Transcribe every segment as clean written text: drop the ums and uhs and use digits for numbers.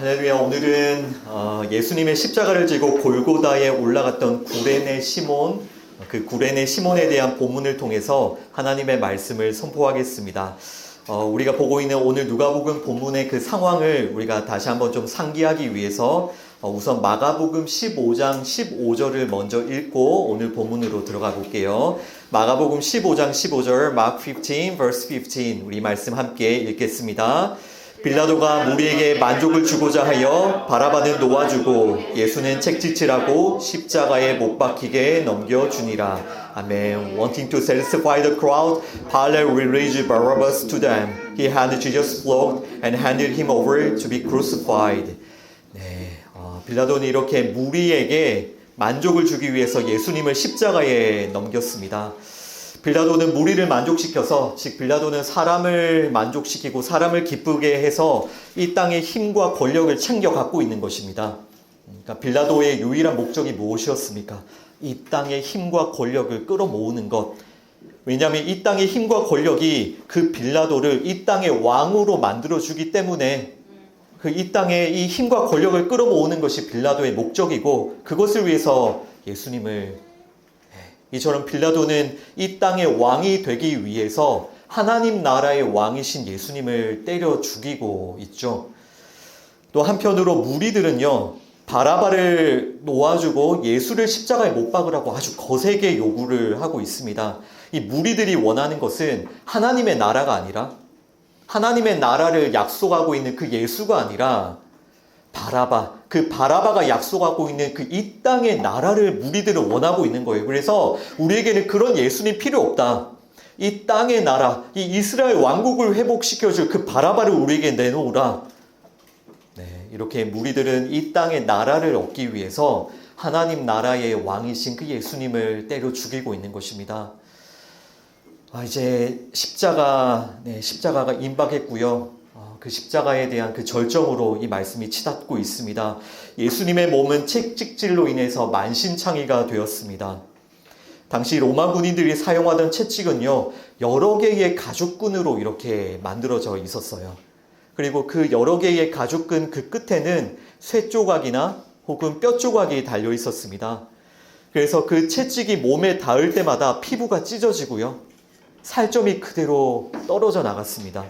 할렐루야. 오늘은 예수님의 십자가를 지고 골고다에 올라갔던 구레네 시몬, 그 구레네 시몬에 대한 본문을 통해서 하나님의 말씀을 선포하겠습니다. 우리가 보고 있는 오늘 누가복음 본문의 그 상황을 우리가 다시 한번 좀 상기하기 위해서 우선 마가복음 15장 15절을 먼저 읽고 오늘 본문으로 들어가 볼게요. 마가복음 15장 15절, Mark 15 verse 15, 우리 말씀 함께 읽겠습니다. 빌라도가 무리에게 만족을 주고자 하여 바라바는 놓아주고 예수는 책짓질하고 십자가에 못 박히게 넘겨주니라. 아멘. Wanting to satisfy the crowd, Pilate released Barabbas to them. He had Jesus flogged and handed him over to be crucified. 네, 빌라도는 이렇게 무리에게 만족을 주기 위해서 예수님을 십자가에 넘겼습니다. 빌라도는 무리를 만족시켜서, 즉 빌라도는 사람을 만족시키고 사람을 기쁘게 해서 이 땅의 힘과 권력을 챙겨 갖고 있는 것입니다. 그러니까 빌라도의 유일한 목적이 무엇이었습니까? 이 땅의 힘과 권력을 끌어모으는 것. 왜냐하면 이 땅의 힘과 권력이 그 빌라도를 이 땅의 왕으로 만들어주기 때문에 이 땅의 이 힘과 권력을 끌어모으는 것이 빌라도의 목적이고, 그것을 위해서 예수님을, 이처럼 빌라도는 이 땅의 왕이 되기 위해서 하나님 나라의 왕이신 예수님을 때려 죽이고 있죠. 또 한편으로 무리들은요, 바라바를 놓아주고 예수를 십자가에 못 박으라고 아주 거세게 요구를 하고 있습니다. 이 무리들이 원하는 것은 하나님의 나라가 아니라, 하나님의 나라를 약속하고 있는 그 예수가 아니라 바라바, 그 바라바가 약속하고 있는 그 이 땅의 나라를 무리들은 원하고 있는 거예요. 그래서 우리에게는 그런 예수님 필요 없다. 이 땅의 나라, 이 이스라엘 왕국을 회복시켜줄 그 바라바를 우리에게 내놓으라. 네, 이렇게 무리들은 이 땅의 나라를 얻기 위해서 하나님 나라의 왕이신 그 예수님을 때려 죽이고 있는 것입니다. 이제 십자가가 임박했고요. 그 십자가에 대한 그 절정으로 이 말씀이 치닫고 있습니다. 예수님의 몸은 채찍질로 인해서 만신창이가 되었습니다. 당시 로마 군인들이 사용하던 채찍은요, 여러 개의 가죽끈으로 이렇게 만들어져 있었어요. 그리고 그 여러 개의 가죽끈 그 끝에는 쇠 조각이나 혹은 뼈 조각이 달려 있었습니다. 그래서 그 채찍이 몸에 닿을 때마다 피부가 찢어지고요, 살점이 그대로 떨어져 나갔습니다.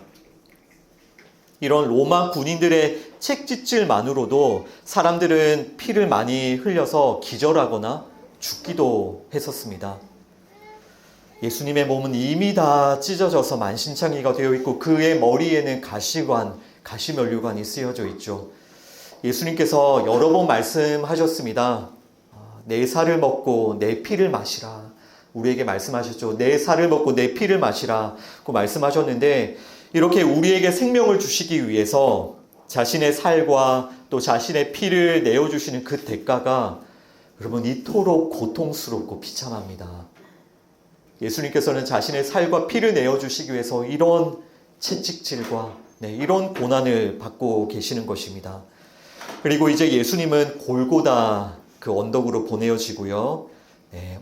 이런 로마 군인들의 책짓질만으로도 사람들은 피를 많이 흘려서 기절하거나 죽기도 했었습니다. 예수님의 몸은 이미 다 찢어져서 만신창이가 되어 있고 그의 머리에는 가시면류관이 쓰여져 있죠. 예수님께서 여러 번 말씀하셨습니다. 내 살을 먹고 내 피를 마시라. 우리에게 말씀하셨죠. 내 살을 먹고 내 피를 마시라 고 말씀하셨는데, 이렇게 우리에게 생명을 주시기 위해서 자신의 살과 또 자신의 피를 내어주시는 그 대가가 여러분 이토록 고통스럽고 비참합니다. 예수님께서는 자신의 살과 피를 내어주시기 위해서 이런 채찍질과 이런 고난을 받고 계시는 것입니다. 그리고 이제 예수님은 골고다 그 언덕으로 보내어지고요.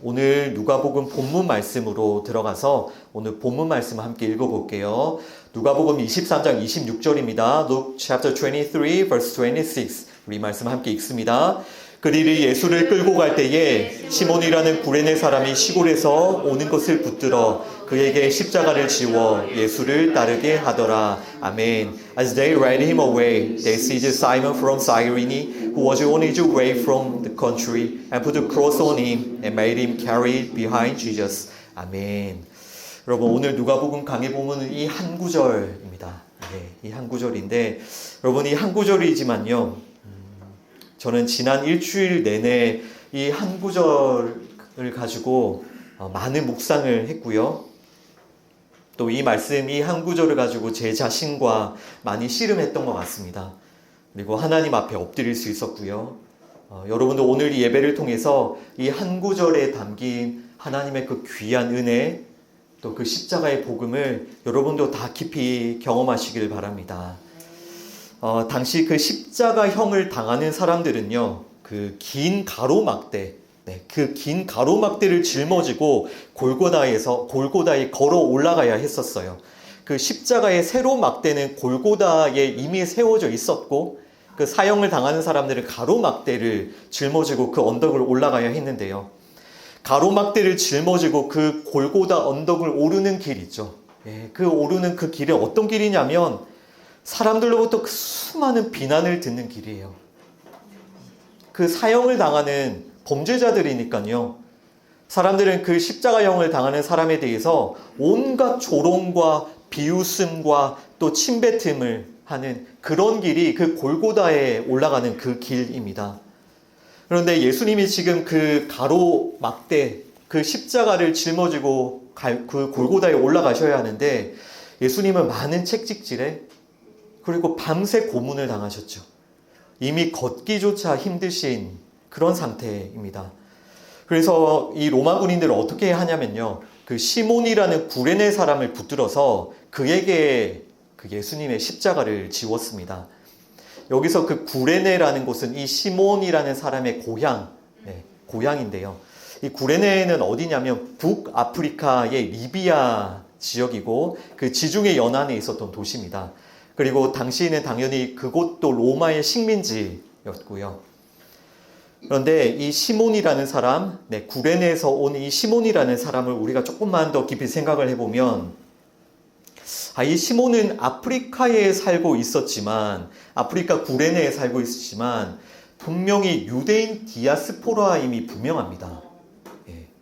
오늘 누가복음 본문 말씀으로 들어가서 오늘 본문 말씀 함께 읽어볼게요. 누가복음 23장 26절입니다. Luke chapter 23 verse 26. 우리 말씀 함께 읽습니다. 그들이 예수를 끌고 갈 때에 시몬이라는 구레네 사람이 시골에서 오는 것을 붙들어 그에게 십자가를 지워 예수를 따르게 하더라. 아멘. As they led him away, they seized Simon from Cyrene, who was on his way from the country, and put a cross on him and made him carry it behind Jesus. 아멘. 여러분, 오늘 누가복음 강의 보면 이 한 구절입니다. 이 한 구절인데, 여러분 이 한 구절이지만요, 저는 지난 일주일 내내 이 한 구절을 가지고 많은 묵상을 했고요. 또 이 말씀, 이 한 구절을 가지고 제 자신과 많이 씨름했던 것 같습니다. 그리고 하나님 앞에 엎드릴 수 있었고요. 여러분도 오늘 이 예배를 통해서 이 한 구절에 담긴 하나님의 그 귀한 은혜, 또 그 십자가의 복음을 여러분도 다 깊이 경험하시길 바랍니다. 당시 그 십자가형을 당하는 사람들은요, 그 긴 가로막대, 그 긴 가로막대를 짊어지고 골고다에 걸어 올라가야 했었어요. 그 십자가의 세로 막대는 골고다에 이미 세워져 있었고, 그 사형을 당하는 사람들은 가로막대를 짊어지고 그 언덕을 올라가야 했는데요. 가로막대를 짊어지고 그 골고다 언덕을 오르는 길 있죠. 그 오르는 그 길은 어떤 길이냐면 사람들로부터 그 수많은 비난을 듣는 길이에요. 그 사형을 당하는 범죄자들이니까요. 사람들은 그 십자가형을 당하는 사람에 대해서 온갖 조롱과 비웃음과 또 침뱉음을 하는 그런 길이 그 골고다에 올라가는 그 길입니다. 그런데 예수님이 지금 그 가로막대, 그 십자가를 짊어지고 그 골고다에 올라가셔야 하는데 예수님은 많은 채찍질에 그리고 밤새 고문을 당하셨죠. 이미 걷기조차 힘드신 그런 상태입니다. 그래서 이 로마 군인들은 어떻게 하냐면요. 그 시몬이라는 구레네 사람을 붙들어서 그에게 그 예수님의 십자가를 지웠습니다. 여기서 그 구레네라는 곳은 이 시몬이라는 사람의 고향인데요. 이 구레네는 어디냐면 북아프리카의 리비아 지역이고 그 지중해 연안에 있었던 도시입니다. 그리고 당시에는 당연히 그곳도 로마의 식민지였고요. 그런데 이 시몬이라는 사람, 구레네에서 온 이 시몬이라는 사람을 우리가 조금만 더 깊이 생각을 해보면 이 시몬은 아프리카에 살고 있었지만 아프리카 구레네에 살고 있었지만 분명히 유대인 디아스포라임이 분명합니다.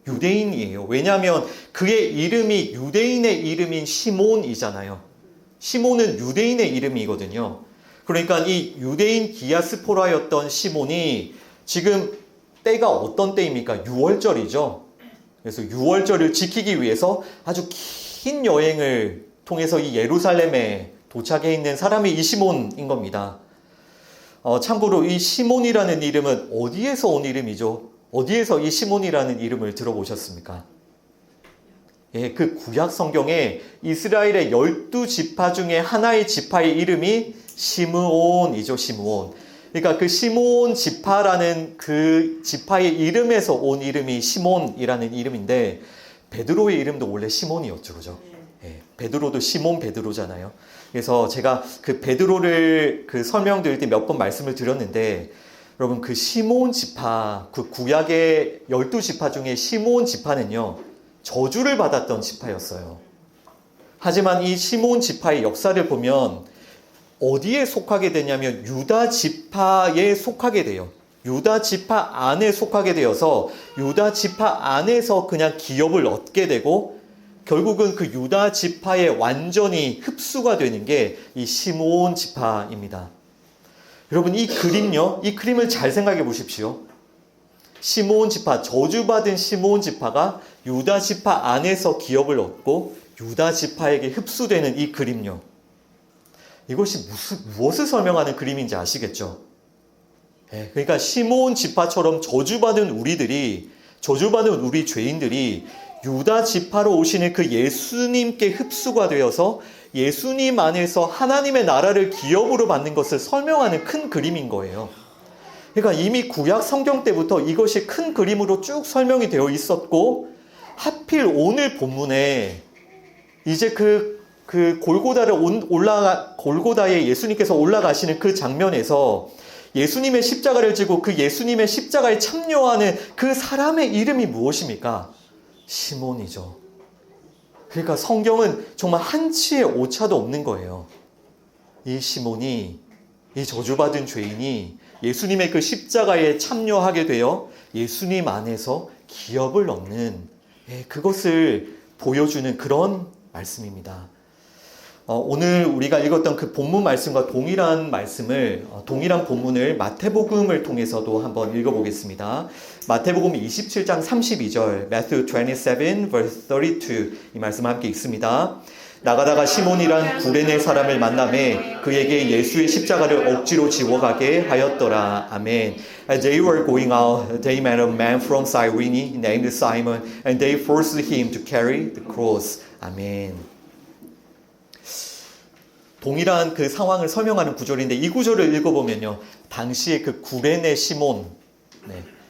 유대인이에요. 왜냐하면 그의 이름이 유대인의 이름인 시몬이잖아요. 시몬은 유대인의 이름이거든요. 그러니까 이 유대인 디아스포라였던 시몬이 지금 때가 어떤 때입니까? 6월절이죠. 그래서 6월절을 지키기 위해서 아주 긴 여행을 통해서 이 예루살렘에 도착해 있는 사람이 이 시몬인 겁니다. 참고로 이 시몬이라는 이름은 어디에서 온 이름이죠? 어디에서 이 시몬이라는 이름을 들어보셨습니까? 그 구약 성경에 이스라엘의 12지파 중에 하나의 지파의 이름이 시므온이죠. 시므온. 그러니까 그 시므온 지파라는 그 지파의 이름에서 온 이름이 시몬이라는 이름인데 베드로의 이름도 원래 시몬이었죠. 그죠? 베드로도 시몬 베드로잖아요. 그래서 제가 그 베드로를 그 설명드릴 때 몇 번 말씀을 드렸는데 여러분 그 시몬 지파, 그 구약의 12지파 중에 시몬 지파는요. 저주를 받았던 지파였어요. 하지만 이 시몬 지파의 역사를 보면 어디에 속하게 되냐면 유다 지파에 속하게 돼요. 유다 지파 안에 속하게 되어서 유다 지파 안에서 그냥 기업을 얻게 되고 결국은 그 유다 지파에 완전히 흡수가 되는 게 이 시므온 지파입니다. 여러분 이 그림요, 이 그림을 잘 생각해 보십시오. 시므온 지파, 저주받은 시므온 지파가 유다 지파 안에서 기업을 얻고 유다 지파에게 흡수되는 이 그림요. 이것이 무엇을 설명하는 그림인지 아시겠죠? 그러니까 시므온 지파처럼 저주받은 우리 죄인들이 유다 지파로 오시는 그 예수님께 흡수가 되어서 예수님 안에서 하나님의 나라를 기업으로 받는 것을 설명하는 큰 그림인 거예요. 그러니까 이미 구약 성경 때부터 이것이 큰 그림으로 쭉 설명이 되어 있었고 하필 오늘 본문에 이제 그 골고다에 예수님께서 올라가시는 그 장면에서 예수님의 십자가를 지고 그 예수님의 십자가에 참여하는 그 사람의 이름이 무엇입니까? 시몬이죠. 그러니까 성경은 정말 한치의 오차도 없는 거예요. 이 시몬이, 이 저주받은 죄인이 예수님의 그 십자가에 참여하게 되어 예수님 안에서 기업을 얻는 그것을 보여주는 그런 말씀입니다. 오늘 우리가 읽었던 그 본문 말씀과 동일한 본문을 마태복음을 통해서도 한번 읽어보겠습니다. 마태복음 27장 32절, Matthew 27 verse 32 이 말씀 함께 읽습니다. 나가다가 시몬이란 구레네 사람을 만나매 그에게 예수의 십자가를 억지로 지워가게 하였더라. 아멘. As they were going out, they met a man from Cyrene named Simon, and they forced him to carry the cross. 아멘. 동일한 그 상황을 설명하는 구절인데 이 구절을 읽어보면요. 당시에 그 구레네 시몬,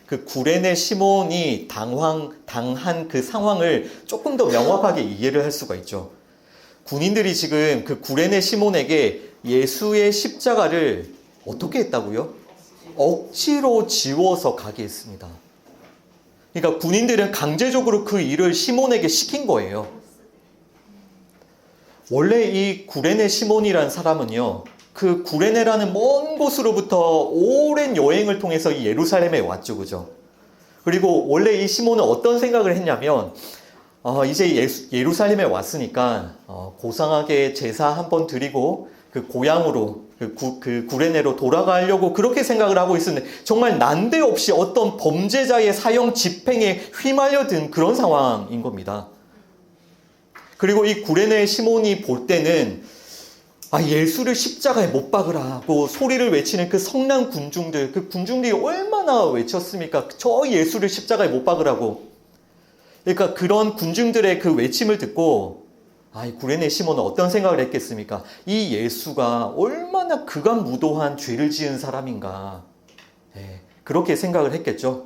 그 구레네 시몬이 당한 그 상황을 조금 더 명확하게 이해를 할 수가 있죠. 군인들이 지금 그 구레네 시몬에게 예수의 십자가를 어떻게 했다고요? 억지로 지워서 가게 했습니다. 그러니까 군인들은 강제적으로 그 일을 시몬에게 시킨 거예요. 원래 이 구레네 시몬이라는 사람은요, 그 구레네라는 먼 곳으로부터 오랜 여행을 통해서 이 예루살렘에 왔죠, 그죠? 그리고 원래 이 시몬은 어떤 생각을 했냐면, 이제 예루살렘에 왔으니까 고상하게 제사 한번 드리고 그 고향으로 그 구레네로 돌아가려고 그렇게 생각을 하고 있었는데, 정말 난데없이 어떤 범죄자의 사형 집행에 휘말려든 그런 상황인 겁니다. 그리고 이 구레네 시몬이 볼 때는 예수를 십자가에 못 박으라고 소리를 외치는 그 성난 군중들, 그 군중들이 얼마나 외쳤습니까? 저 예수를 십자가에 못 박으라고. 그러니까 그런 군중들의 그 외침을 듣고 이 구레네 시몬은 어떤 생각을 했겠습니까? 이 예수가 얼마나 극악무도한 죄를 지은 사람인가. 그렇게 생각을 했겠죠.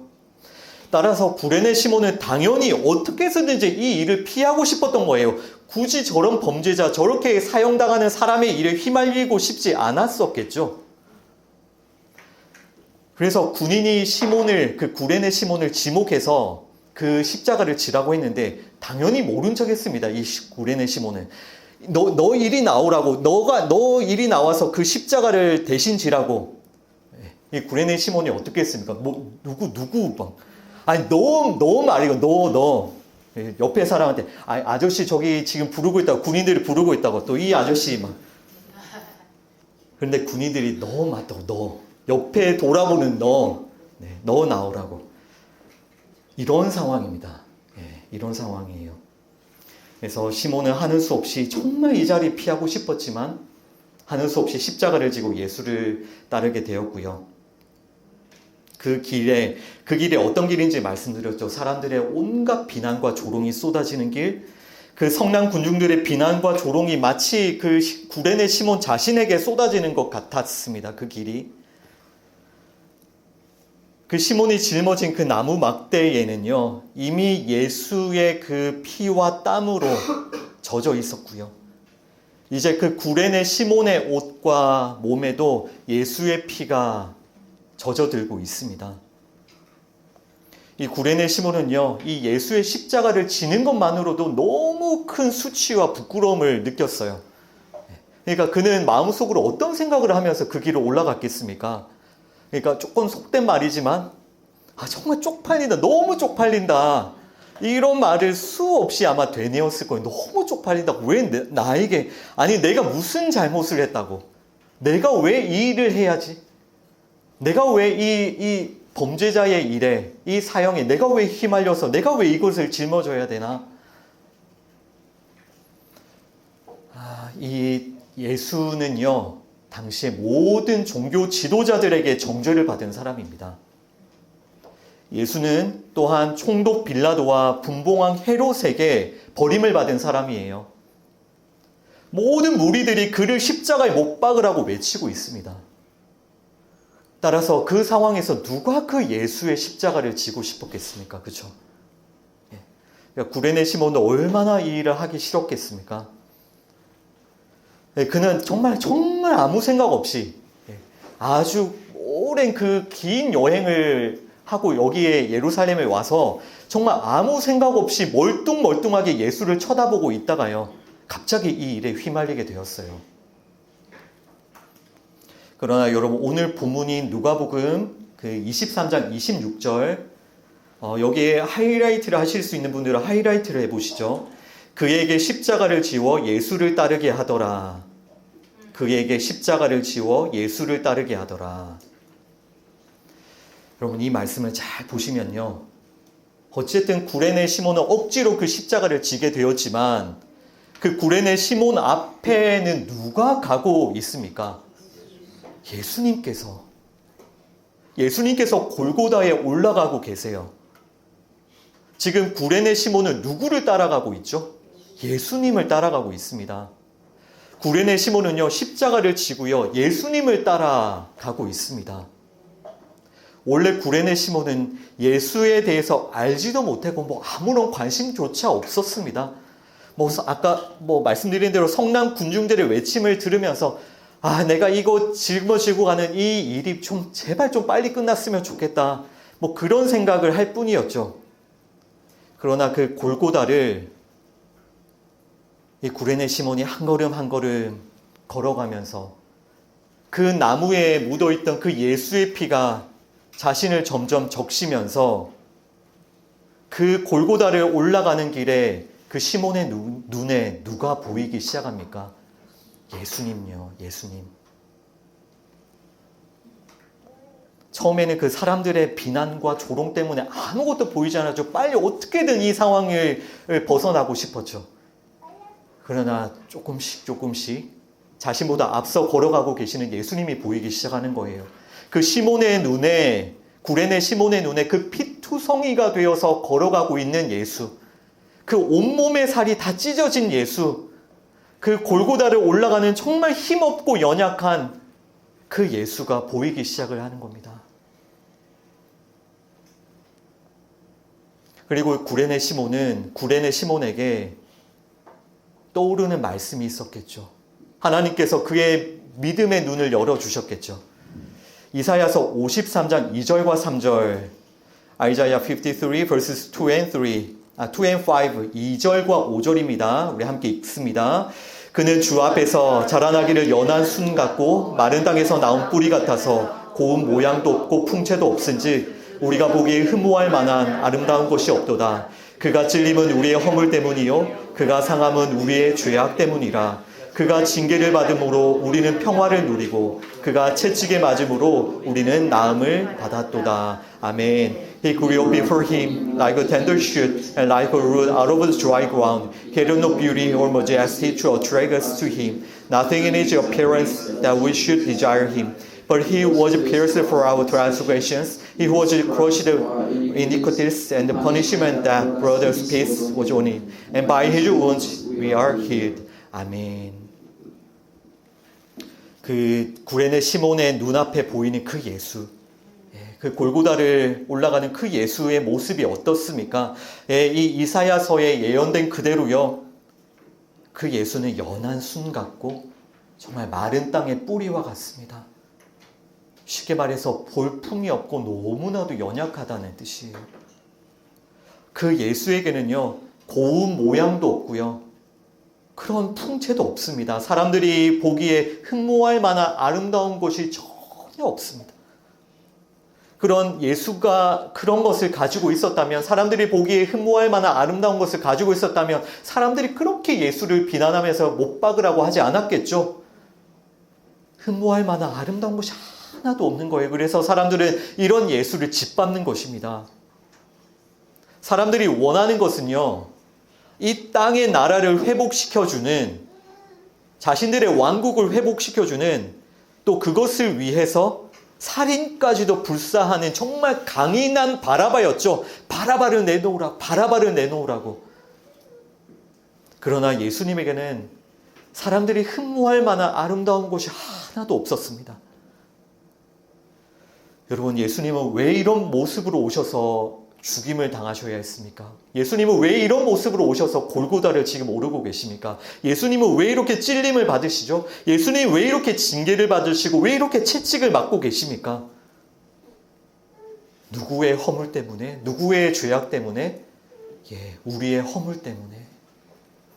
따라서 구레네 시몬은 당연히 어떻게 해서든지 이 일을 피하고 싶었던 거예요. 굳이 저런 범죄자, 저렇게 사형당하는 사람의 일에 휘말리고 싶지 않았었겠죠. 그래서 군인이 그 구레네 시몬을 지목해서 그 십자가를 지라고 했는데 당연히 모른 척 했습니다. 이 구레네 시몬은. 너 일이 나오라고, 너 일이 나와서 그 십자가를 대신 지라고. 이 구레네 시몬이 어떻게 했습니까? 누구 막. 너 말이고, 너. 옆에 사람한테, 아저씨 저기 지금 부르고 있다고, 군인들이 부르고 있다고, 또 이 아저씨 막. 그런데 군인들이 너 맞다고, 너. 옆에 돌아보는 너 나오라고. 이런 상황입니다. 이런 상황이에요. 그래서 시몬은 하는 수 없이 정말 이 자리 피하고 싶었지만, 하는 수 없이 십자가를 지고 예수를 따르게 되었고요. 그 길에 어떤 길인지 말씀드렸죠. 사람들의 온갖 비난과 조롱이 쏟아지는 길, 그 성난 군중들의 비난과 조롱이 마치 그 구레네 시몬 자신에게 쏟아지는 것 같았습니다. 그 길이. 그 시몬이 짊어진 그 나무 막대에는요, 이미 예수의 그 피와 땀으로 젖어 있었고요. 이제 그 구레네 시몬의 옷과 몸에도 예수의 피가 젖어들고 있습니다. 이 구레네 시몬은요, 이 예수의 십자가를 지는 것만으로도 너무 큰 수치와 부끄러움을 느꼈어요. 그러니까 그는 마음속으로 어떤 생각을 하면서 그 길을 올라갔겠습니까? 그러니까 조금 속된 말이지만, 정말 쪽팔린다, 너무 쪽팔린다. 이런 말을 수없이 아마 되뇌었을 거예요. 너무 쪽팔린다. 왜 나에게, 내가 무슨 잘못을 했다고? 내가 왜 이 일을 해야지? 내가 왜 이 범죄자의 일에, 이 사형에 내가 왜 휘말려서 내가 왜 이것을 짊어져야 되나? 이 예수는요, 당시에 모든 종교 지도자들에게 정죄를 받은 사람입니다. 예수는 또한 총독 빌라도와 분봉왕 헤롯에게 버림을 받은 사람이에요. 모든 무리들이 그를 십자가에 못 박으라고 외치고 있습니다. 따라서 그 상황에서 누가 그 예수의 십자가를 지고 싶었겠습니까? 그렇죠? 구레네 시몬은 얼마나 이 일을 하기 싫었겠습니까? 그는 정말 아무 생각 없이 아주 오랜 그 긴 여행을 하고 여기에 예루살렘에 와서 정말 아무 생각 없이 멀뚱멀뚱하게 예수를 쳐다보고 있다가요, 갑자기 이 일에 휘말리게 되었어요. 그러나 여러분, 오늘 본문인 누가복음 그 23장 26절, 여기에 하이라이트를 하실 수 있는 분들은 하이라이트를 해보시죠. 그에게 십자가를 지워 예수를 따르게 하더라. 그에게 십자가를 지워 예수를 따르게 하더라. 여러분, 이 말씀을 잘 보시면요, 어쨌든 구레네 시몬은 억지로 그 십자가를 지게 되었지만 그 구레네 시몬 앞에는 누가 가고 있습니까? 예수님께서 골고다에 올라가고 계세요. 지금 구레네 시몬은 누구를 따라가고 있죠? 예수님을 따라가고 있습니다. 구레네 시몬은요, 십자가를 지고요, 예수님을 따라가고 있습니다. 원래 구레네 시몬은 예수에 대해서 알지도 못하고 아무런 관심조차 없었습니다. 아까 말씀드린 대로 성난 군중들의 외침을 들으면서 내가 이거 짊어지고 가는 이 일이 좀 제발 좀 빨리 끝났으면 좋겠다. 뭐 그런 생각을 할 뿐이었죠. 그러나 그 골고다를 이 구레네 시몬이 한 걸음 한 걸음 걸어가면서 그 나무에 묻어있던 그 예수의 피가 자신을 점점 적시면서 그 골고다를 올라가는 길에 그 시몬의 눈에 누가 보이기 시작합니까? 예수님요, 예수님. 처음에는 그 사람들의 비난과 조롱 때문에 아무것도 보이지 않았죠. 빨리 어떻게든 이 상황을 벗어나고 싶었죠. 그러나 조금씩 자신보다 앞서 걸어가고 계시는 예수님이 보이기 시작하는 거예요. 그 시몬의 눈에, 구레네 시몬의 눈에 그 피투성이가 되어서 걸어가고 있는 예수, 그 온몸의 살이 다 찢어진 예수, 그 골고다를 올라가는 정말 힘없고 연약한 그 예수가 보이기 시작을 하는 겁니다. 그리고 구레네 시몬에게 떠오르는 말씀이 있었겠죠. 하나님께서 그의 믿음의 눈을 열어주셨겠죠. 이사야서 53장 2절과 3절, Isaiah 53 verses 2 and 5, 2절과 5절입니다. 우리 함께 읽습니다. 그는 주 앞에서 자라나기를 연한 순 같고 마른 땅에서 나온 뿌리 같아서 고운 모양도 없고 풍채도 없은즉 우리가 보기에 흠모할 만한 아름다운 것이 없도다. 그가 찔림은 우리의 허물 때문이요 그가 상함은 우리의 죄악 때문이라. 그가 징계를 받음으로 우리는 평화를 누리고 그가 채찍에 맞음으로 우리는 나음을 받았도다. 아멘. He grew up before him like a tender shoot and like a root out of the dry ground. He had no beauty or majesty to attract us to him. Nothing in his appearance that we should desire him. But he was pierced for our transgressions. He was crushed in iniquities, and the punishment that brought us peace was on him. And by his wounds we are healed. 아멘. 그 구레네 시몬의 눈앞에 보이는 그 예수, 그 골고다를 올라가는 그 예수의 모습이 어떻습니까? 이 이사야서에 예언된 그대로요. 그 예수는 연한 순 같고 정말 마른 땅의 뿌리와 같습니다. 쉽게 말해서 볼품이 없고 너무나도 연약하다는 뜻이에요. 그 예수에게는요, 고운 모양도 없고요. 그런 풍채도 없습니다. 사람들이 보기에 흠모할 만한 아름다운 것이 전혀 없습니다. 그런 예수가 그런 것을 가지고 있었다면, 사람들이 보기에 흠모할 만한 아름다운 것을 가지고 있었다면 사람들이 그렇게 예수를 비난하면서 못 박으라고 하지 않았겠죠. 흠모할 만한 아름다운 것이 하나도 없는 거예요. 그래서 사람들은 이런 예수를 짓밟는 것입니다. 사람들이 원하는 것은요, 이 땅의 나라를 회복시켜주는, 자신들의 왕국을 회복시켜주는, 또 그것을 위해서 살인까지도 불사하는 정말 강인한 바라바였죠. 바라바를 내놓으라고. 그러나 예수님에게는 사람들이 흠모할 만한 아름다운 것이 하나도 없었습니다. 여러분, 예수님은 왜 이런 모습으로 오셔서 죽임을 당하셔야 했습니까? 예수님은 왜 이런 모습으로 오셔서 골고다를 지금 오르고 계십니까? 예수님은 왜 이렇게 찔림을 받으시죠? 예수님은 왜 이렇게 징계를 받으시고 왜 이렇게 채찍을 맞고 계십니까? 누구의 허물 때문에? 누구의 죄악 때문에? 우리의 허물 때문에,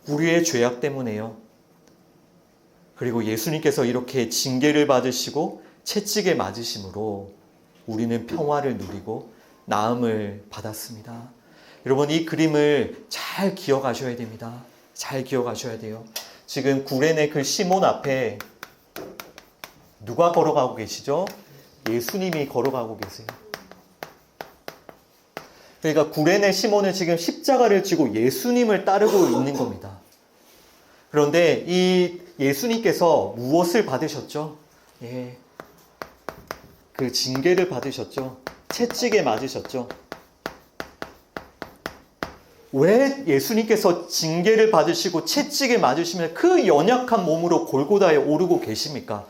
우리의 죄악 때문에요. 그리고 예수님께서 이렇게 징계를 받으시고 채찍에 맞으심으로 우리는 평화를 누리고 나음을 받았습니다. 여러분, 이 그림을 잘 기억하셔야 됩니다. 잘 기억하셔야 돼요. 지금 구레네 그 시몬 앞에 누가 걸어가고 계시죠? 예수님이 걸어가고 계세요. 그러니까 구레네 시몬은 지금 십자가를 지고 예수님을 따르고 있는 겁니다. 그런데 이 예수님께서 무엇을 받으셨죠? 그 징계를 받으셨죠. 채찍에 맞으셨죠. 왜 예수님께서 징계를 받으시고 채찍에 맞으시면 그 연약한 몸으로 골고다에 오르고 계십니까?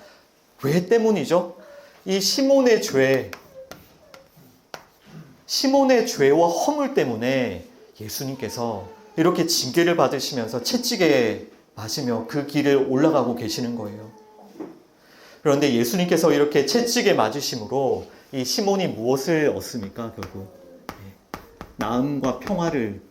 왜 때문이죠? 이 시몬의 죄와 허물 때문에 예수님께서 이렇게 징계를 받으시면서 채찍에 맞으며 그 길을 올라가고 계시는 거예요. 그런데 예수님께서 이렇게 채찍에 맞으심으로 이 시몬이 무엇을 얻습니까? 결국 나음과 평화를.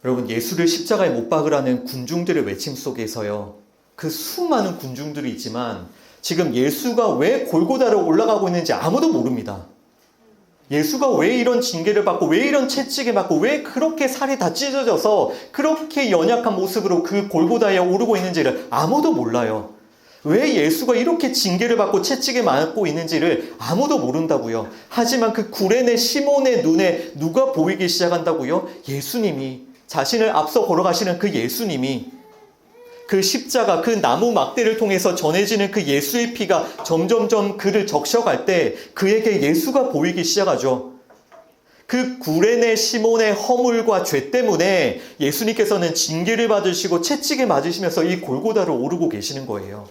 여러분, 예수를 십자가에 못 박으라는 군중들의 외침 속에서요, 그 수많은 군중들이 있지만 지금 예수가 왜 골고다로 올라가고 있는지 아무도 모릅니다. 예수가 왜 이런 징계를 받고 왜 이런 채찍에 맞고 왜 그렇게 살이 다 찢어져서 그렇게 연약한 모습으로 그 골고다에 오르고 있는지를 아무도 몰라요. 왜 예수가 이렇게 징계를 받고 채찍에 맞고 있는지를 아무도 모른다고요. 하지만 그 구레네 시몬의 눈에 누가 보이기 시작한다고요? 예수님이, 자신을 앞서 걸어가시는 그 예수님이, 그 십자가, 그 나무 막대를 통해서 전해지는 그 예수의 피가 점점점 그를 적셔갈 때 그에게 예수가 보이기 시작하죠. 그 구레네 시몬의 허물과 죄 때문에 예수님께서는 징계를 받으시고 채찍에 맞으시면서 이 골고다를 오르고 계시는 거예요.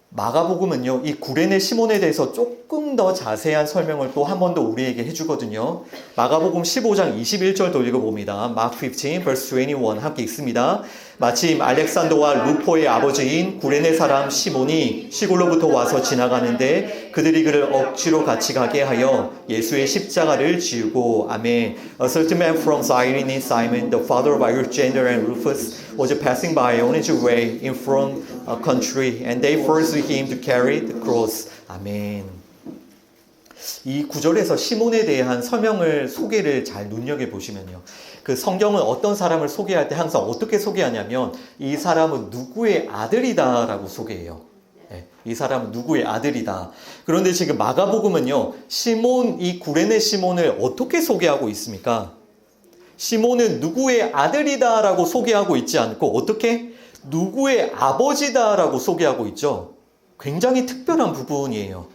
마가복음은요, 이 구레네 시몬에 대해서 조금 더 자세한 설명을 또 한 번 더 우리에게 해주거든요. 마가복음 15장 21절 더 읽어봅니다. Mark 15, verse 21 함께 읽습니다. 마침 알렉산더와 루포의 아버지인 구레네 사람 시몬이 시골로부터 와서 지나가는데 그들이 그를 억지로 같이 가게 하여 예수의 십자가를 지우고, 아멘. A certain man from Cyrene, Simon, the father of Alexander and Rufus, was passing by on his way in from a country, and they forced him to carry the cross. 아멘. 이 구절에서 시몬에 대한 설명을, 소개를 잘 눈여겨보시면요, 그 성경은 어떤 사람을 소개할 때 항상 어떻게 소개하냐면 이 사람은 누구의 아들이다 라고 소개해요. 이 사람은 누구의 아들이다. 그런데 지금 마가복음은요, 시몬, 이 구레네 시몬을 어떻게 소개하고 있습니까? 시몬은 누구의 아들이다 라고 소개하고 있지 않고 어떻게? 누구의 아버지다 라고 소개하고 있죠. 굉장히 특별한 부분이에요.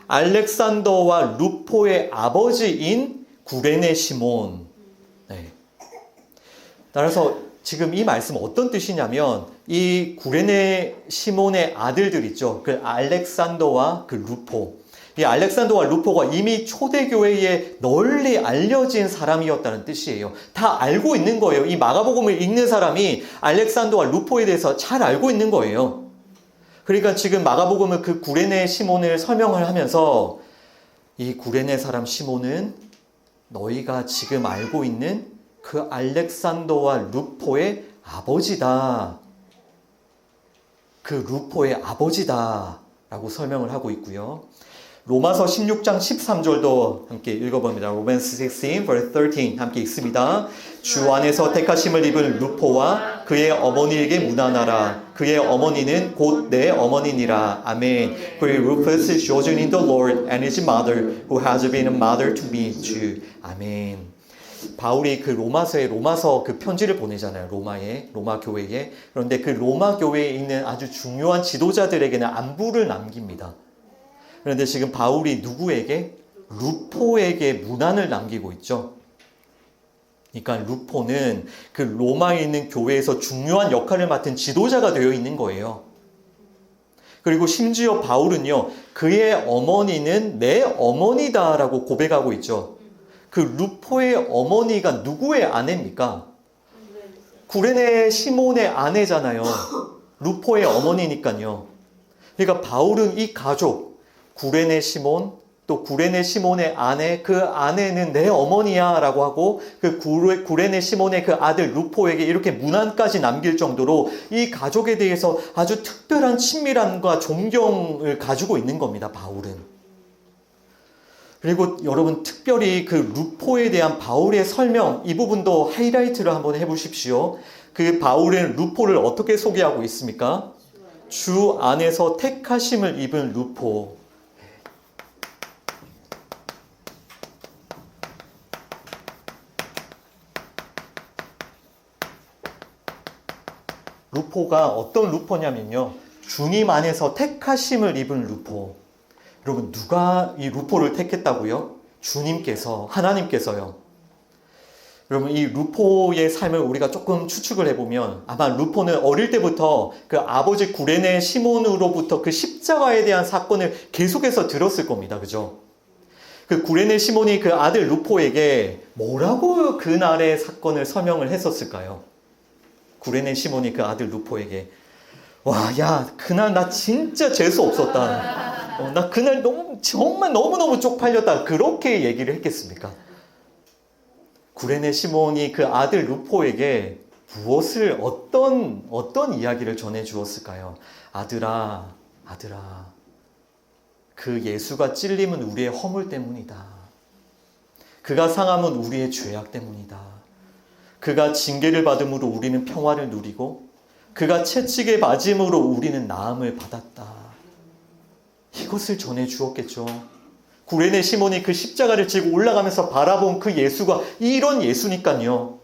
알렉산더와 루포의 아버지인 구레네 시몬. 따라서 지금 이 말씀은 어떤 뜻이냐면 이 구레네 시몬의 아들들 있죠. 그 알렉산더와 그 루포. 이 알렉산더와 루포가 이미 초대교회에 널리 알려진 사람이었다는 뜻이에요. 다 알고 있는 거예요. 이 마가복음을 읽는 사람이 알렉산더와 루포에 대해서 잘 알고 있는 거예요. 그러니까 지금 마가복음은 그 구레네 시몬을 설명을 하면서 이 구레네 사람 시몬은 너희가 지금 알고 있는 그 알렉산더와 루포의 아버지다. 그 루포의 아버지다 라고 설명을 하고 있고요. 로마서 16장 13절도 함께 읽어봅니다. Romans 16, verse 13 함께 읽습니다. 주 안에서 택하심을 입은 루포와 그의 어머니에게 문안하라. 그의 어머니는 곧 내 어머니니라. 아멘. For Rufus is chosen in the Lord and his mother who has been a mother to me too. 아멘. 바울이 그 로마서 그 편지를 보내잖아요. 로마 교회에. 그런데 그 로마 교회에 있는 아주 중요한 지도자들에게는 안부를 남깁니다. 그런데 지금 바울이 누구에게? 루포에게 문안을 남기고 있죠. 그러니까 루포는 그 로마에 있는 교회에서 중요한 역할을 맡은 지도자가 되어 있는 거예요. 그리고 심지어 바울은요, 그의 어머니는 내 어머니다라고 고백하고 있죠. 그 루포의 어머니가 누구의 아내입니까? 구레네 시몬의 아내잖아요. 루포의 어머니니까요. 그러니까 바울은 이 가족, 구레네 시몬, 또 구레네 시몬의 아내, 그 아내는 내 어머니야 라고 하고 그 구레네 시몬의 그 아들 루포에게 이렇게 문안까지 남길 정도로 이 가족에 대해서 아주 특별한 친밀함과 존경을 가지고 있는 겁니다, 바울은. 그리고 여러분 특별히 그 루포에 대한 바울의 설명, 이 부분도 하이라이트를 한번 해보십시오. 그 바울은 루포를 어떻게 소개하고 있습니까? 주 안에서 택하심을 입은 루포. 루포가 어떤 루포냐면요, 주님 안에서 택하심을 입은 루포. 여러분, 누가 이 루포를 택했다고요? 주님께서, 하나님께서요. 여러분, 이 루포의 삶을 우리가 조금 추측을 해보면 아마 루포는 어릴 때부터 그 아버지 구레네 시몬으로부터 그 십자가에 대한 사건을 계속해서 들었을 겁니다. 그죠? 그 구레네 시몬이 그 아들 루포에게 뭐라고 그날의 사건을 설명을 했었을까요? 구레네 시몬이 그 아들 루포에게 와, 야, 그날 나 진짜 재수 없었다. 나 그날 정말 너무너무 쪽팔렸다. 그렇게 얘기를 했겠습니까? 구레네 시몬이 그 아들 루포에게 무엇을 어떤 이야기를 전해 주었을까요? 아들아, 그 예수가 찔림은 우리의 허물 때문이다. 그가 상함은 우리의 죄악 때문이다. 그가 징계를 받음으로 우리는 평화를 누리고 그가 채찍에 맞음으로 우리는 나음을 받았다. 이것을 전해 주었겠죠. 구레네 시몬이 그 십자가를 지고 올라가면서 바라본 그 예수가 이런 예수니까요.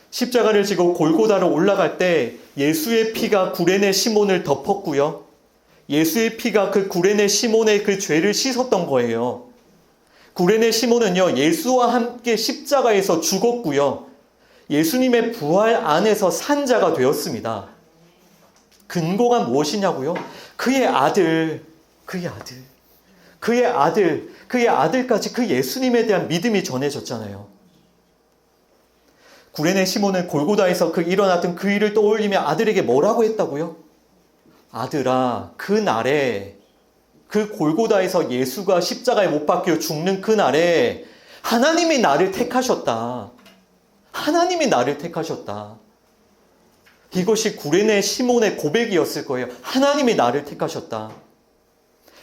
십자가를 지고 골고다로 올라갈 때 예수의 피가 구레네 시몬을 덮었고요. 예수의 피가 그 구레네 시몬의 그 죄를 씻었던 거예요. 구레네 시몬은요, 예수와 함께 십자가에서 죽었고요. 예수님의 부활 안에서 산 자가 되었습니다. 근거가 무엇이냐고요? 그의 아들까지 그 예수님에 대한 믿음이 전해졌잖아요. 구레네 시몬은 골고다에서 일어났던 그 일을 떠올리며 아들에게 뭐라고 했다고요? 아들아, 그 날에, 그 골고다에서 예수가 십자가에 못 박혀 죽는 그 날에 하나님이 나를 택하셨다. 하나님이 나를 택하셨다. 이것이 구레네 시몬의 고백이었을 거예요. 하나님이 나를 택하셨다.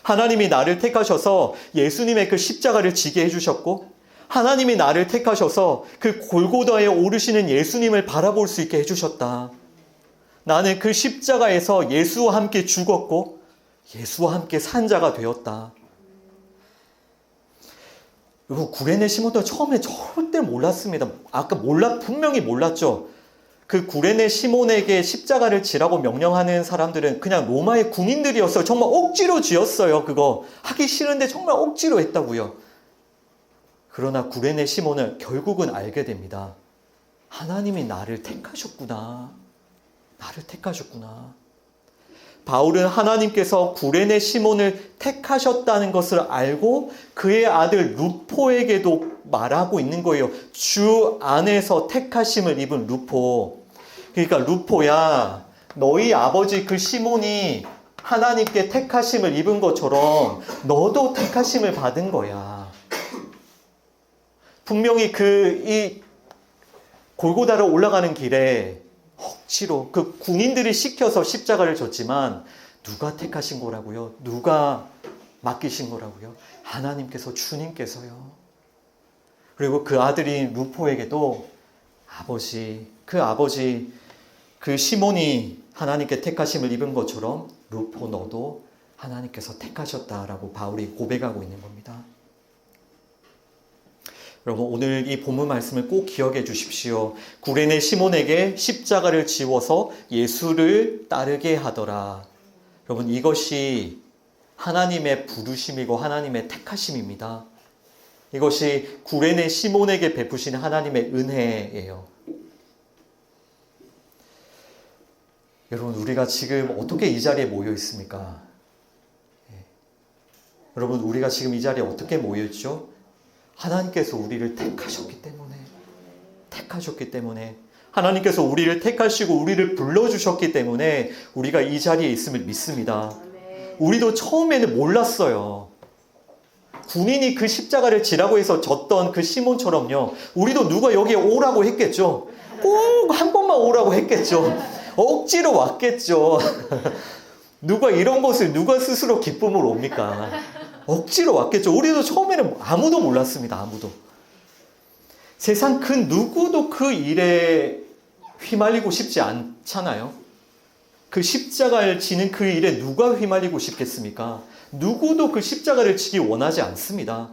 하나님이 나를 택하셔서 예수님의 그 십자가를 지게 해주셨고, 하나님이 나를 택하셔서 그 골고다에 오르시는 예수님을 바라볼 수 있게 해주셨다. 나는 그 십자가에서 예수와 함께 죽었고 예수와 함께 산 자가 되었다. 구레네 시몬도 처음에 절대 몰랐습니다. 분명히 몰랐죠. 그 구레네 시몬에게 십자가를 지라고 명령하는 사람들은 그냥 로마의 군인들이었어요. 정말 억지로 지었어요. 그거 하기 싫은데 정말 억지로 했다고요. 그러나 구레네 시몬은 결국은 알게 됩니다. 하나님이 나를 택하셨구나. 나를 택하셨구나. 바울은 하나님께서 구레네 시몬을 택하셨다는 것을 알고 그의 아들 루포에게도 말하고 있는 거예요. 주 안에서 택하심을 입은 루포. 그러니까 루포야, 너희 아버지 그 시몬이 하나님께 택하심을 입은 것처럼 너도 택하심을 받은 거야. 분명히 이 골고다로 올라가는 길에 억지로 그 군인들이 시켜서 십자가를 졌지만 누가 택하신 거라고요? 누가 맡기신 거라고요? 하나님께서, 주님께서요. 그리고 그 아들인 루포에게도 아버지, 그 시몬이 하나님께 택하심을 입은 것처럼 루포 너도 하나님께서 택하셨다라고 바울이 고백하고 있는 겁니다. 여러분, 오늘 이 본문 말씀을 꼭 기억해 주십시오. 구레네 시몬에게 십자가를 지워서 예수를 따르게 하더라. 여러분, 이것이 하나님의 부르심이고 하나님의 택하심입니다. 이것이 구레네 시몬에게 베푸신 하나님의 은혜예요. 여러분, 우리가 지금 어떻게 이 자리에 모여 있습니까? 여러분, 우리가 지금 이 자리에 어떻게 모여 있죠? 하나님께서 우리를 택하셨기 때문에 하나님께서 우리를 택하시고 우리를 불러주셨기 때문에 우리가 이 자리에 있음을 믿습니다. 우리도 처음에는 몰랐어요. 군인이 그 십자가를 지라고 해서 졌던 그 시몬처럼요. 우리도 누가 여기에 오라고 했겠죠. 꼭 한 번만 오라고 했겠죠. 억지로 왔겠죠. 누가 스스로 기쁨을 옵니까? 억지로 왔겠죠. 우리도 처음에는 아무도 몰랐습니다. 아무도. 세상 그 누구도 그 일에 휘말리고 싶지 않잖아요. 그 십자가를 지는 그 일에 누가 휘말리고 싶겠습니까? 누구도 그 십자가를 지기 원하지 않습니다.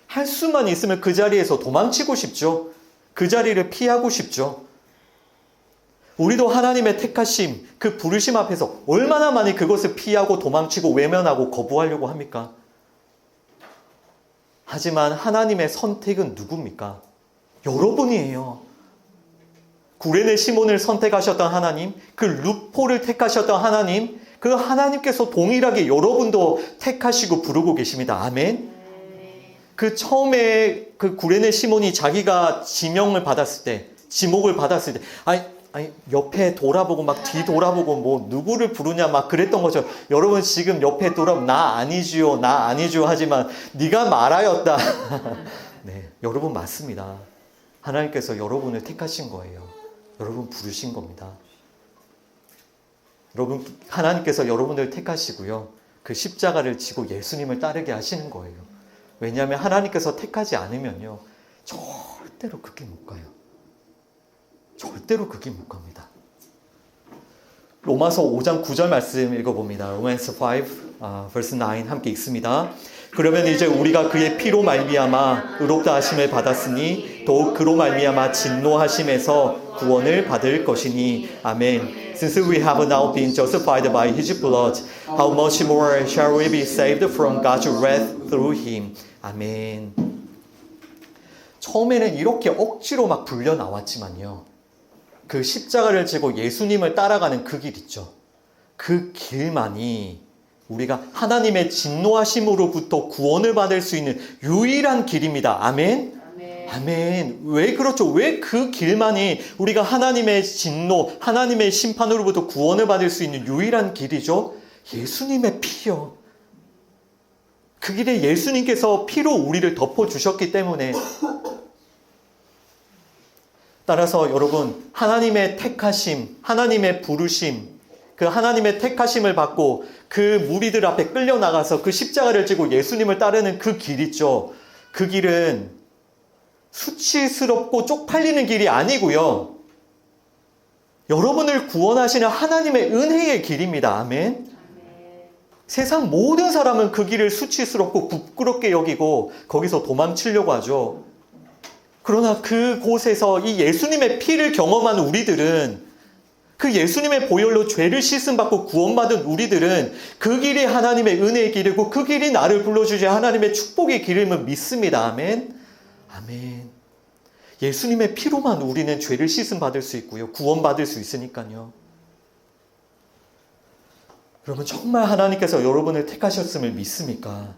할 수만 있으면 그 자리에서 도망치고 싶죠. 그 자리를 피하고 싶죠. 우리도 하나님의 택하심, 그 부르심 앞에서 얼마나 많이 그것을 피하고 도망치고 외면하고 거부하려고 합니까? 하지만 하나님의 선택은 누굽니까? 여러분이에요. 구레네 시몬을 선택하셨던 하나님, 그 루포를 택하셨던 하나님, 그 하나님께서 동일하게 여러분도 택하시고 부르고 계십니다. 아멘. 그 처음에 그 구레네 시몬이 자기가 지명을 받았을 때, 지목을 받았을 때, 아니 옆에 돌아보고 막 뒤 돌아보고 뭐 누구를 부르냐 막 그랬던 거죠. 여러분 지금 옆에 돌아보면 나 아니지요 하지만 네가 말하였다. 네, 여러분 맞습니다. 하나님께서 여러분을 택하신 거예요. 여러분 부르신 겁니다. 여러분 하나님께서 여러분을 택하시고요. 그 십자가를 지고 예수님을 따르게 하시는 거예요. 왜냐하면 하나님께서 택하지 않으면요. 절대로 그 길 못 가요. 절대로 그 길 못 갑니다. 로마서 5장 9절 말씀 읽어봅니다. Romans 5, verse 9 함께 읽습니다. 그러면 이제 우리가 그의 피로 말미암아 의롭다 하심을 받았으니 더욱 그로 말미암아 진노하심에서 구원을 받을 것이니 아멘. Since we have now been justified by His blood, how much more shall we be saved from God's wrath through Him? 아멘. 처음에는 이렇게 억지로 막 불려 나왔지만요. 그 십자가를 지고 예수님을 따라가는 그 길 있죠. 그 길만이 우리가 하나님의 진노하심으로부터 구원을 받을 수 있는 유일한 길입니다. 아멘? 아멘. 왜 그렇죠? 왜 그 길만이 우리가 하나님의 진노, 하나님의 심판으로부터 구원을 받을 수 있는 유일한 길이죠? 예수님의 피요. 그 길에 예수님께서 피로 우리를 덮어주셨기 때문에 따라서 여러분 하나님의 택하심, 하나님의 부르심, 그 하나님의 택하심을 받고 그 무리들 앞에 끌려나가서 그 십자가를 지고 예수님을 따르는 그 길 있죠. 그 길은 수치스럽고 쪽팔리는 길이 아니고요. 여러분을 구원하시는 하나님의 은혜의 길입니다. 아멘. 세상 모든 사람은 그 길을 수치스럽고 부끄럽게 여기고 거기서 도망치려고 하죠. 그러나 그곳에서 이 예수님의 피를 경험한 우리들은 그 예수님의 보혈로 죄를 씻음받고 구원받은 우리들은 그 길이 하나님의 은혜의 길이고 그 길이 나를 불러주신 하나님의 축복의 길임을 믿습니다. 아멘. 아멘. 예수님의 피로만 우리는 죄를 씻음받을 수 있고요. 구원받을 수 있으니까요. 여러분 정말 하나님께서 여러분을 택하셨음을 믿습니까?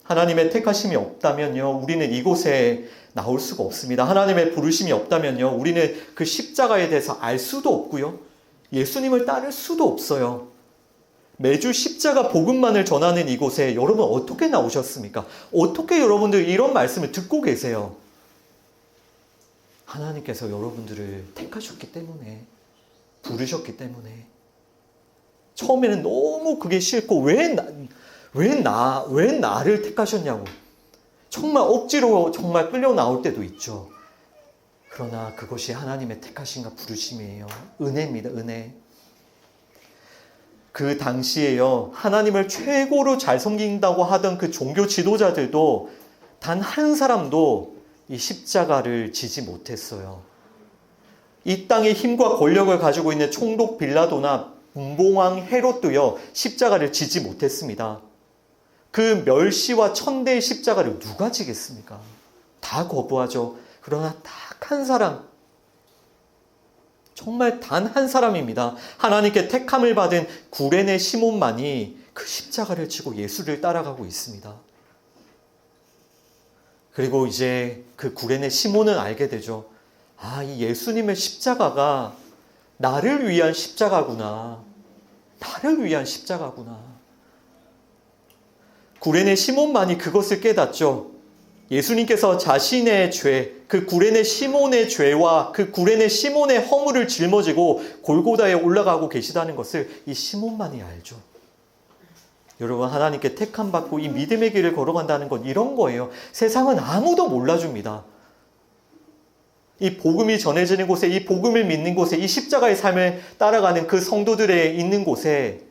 하나님의 택하심이 없다면요. 우리는 이곳에 나올 수가 없습니다. 하나님의 부르심이 없다면요. 우리는 그 십자가에 대해서 알 수도 없고요. 예수님을 따를 수도 없어요. 매주 십자가 복음만을 전하는 이곳에 여러분 어떻게 나오셨습니까? 어떻게 여러분들 이런 말씀을 듣고 계세요? 하나님께서 여러분들을 택하셨기 때문에, 부르셨기 때문에. 처음에는 너무 그게 싫고 왜 나를 택하셨냐고 정말 억지로 정말 끌려 나올 때도 있죠. 그러나 그것이 하나님의 택하심과 부르심이에요. 은혜입니다. 은혜. 그 당시에요. 하나님을 최고로 잘 섬긴다고 하던 그 종교 지도자들도 단 한 사람도 이 십자가를 지지 못했어요. 이 땅의 힘과 권력을 가지고 있는 총독 빌라도나 분봉왕 헤롯도요. 십자가를 지지 못했습니다. 그 멸시와 천대의 십자가를 누가 지겠습니까? 다 거부하죠. 그러나 딱 한 사람, 정말 단 한 사람입니다. 하나님께 택함을 받은 구레네 시몬만이 그 십자가를 지고 예수를 따라가고 있습니다. 그리고 이제 그 구레네 시몬은 알게 되죠. 아, 이 예수님의 십자가가 나를 위한 십자가구나. 나를 위한 십자가구나. 구레네 시몬만이 그것을 깨닫죠. 예수님께서 자신의 죄, 그 구레네 시몬의 죄와 그 구레네 시몬의 허물을 짊어지고 골고다에 올라가고 계시다는 것을 이 시몬만이 알죠. 여러분 하나님께 택함 받고 이 믿음의 길을 걸어간다는 건 이런 거예요. 세상은 아무도 몰라줍니다. 이 복음이 전해지는 곳에, 이 복음을 믿는 곳에, 이 십자가의 삶을 따라가는 그 성도들의 있는 곳에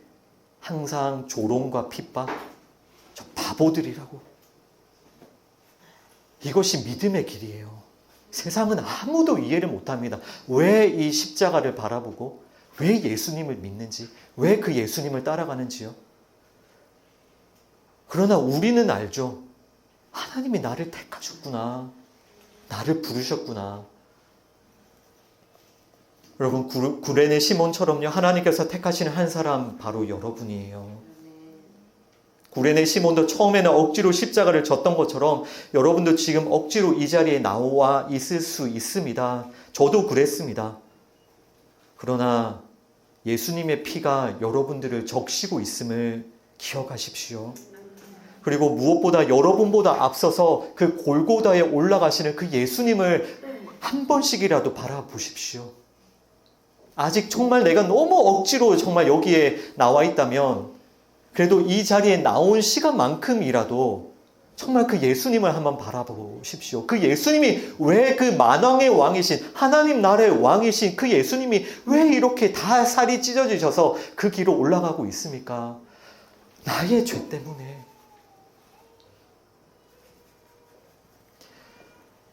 항상 조롱과 핍박, 저 바보들이라고. 이것이 믿음의 길이에요. 세상은 아무도 이해를 못합니다. 왜 이 십자가를 바라보고 왜 예수님을 믿는지, 왜 그 예수님을 따라가는지요. 그러나 우리는 알죠. 하나님이 나를 택하셨구나. 나를 부르셨구나. 여러분, 구레네 시몬처럼요, 하나님께서 택하시는 한 사람 바로 여러분이에요. 구레네 시몬도 처음에는 억지로 십자가를 졌던 것처럼 여러분도 지금 억지로 이 자리에 나와 있을 수 있습니다. 저도 그랬습니다. 그러나 예수님의 피가 여러분들을 적시고 있음을 기억하십시오. 그리고 무엇보다 여러분보다 앞서서 그 골고다에 올라가시는 그 예수님을 한 번씩이라도 바라보십시오. 아직 정말 내가 너무 억지로 정말 여기에 나와 있다면 그래도 이 자리에 나온 시간만큼이라도 정말 그 예수님을 한번 바라보십시오. 그 예수님이 왜 그 만왕의 왕이신, 하나님 나라의 왕이신 그 예수님이 왜 이렇게 다 살이 찢어지셔서 그 길로 올라가고 있습니까? 나의 죄 때문에.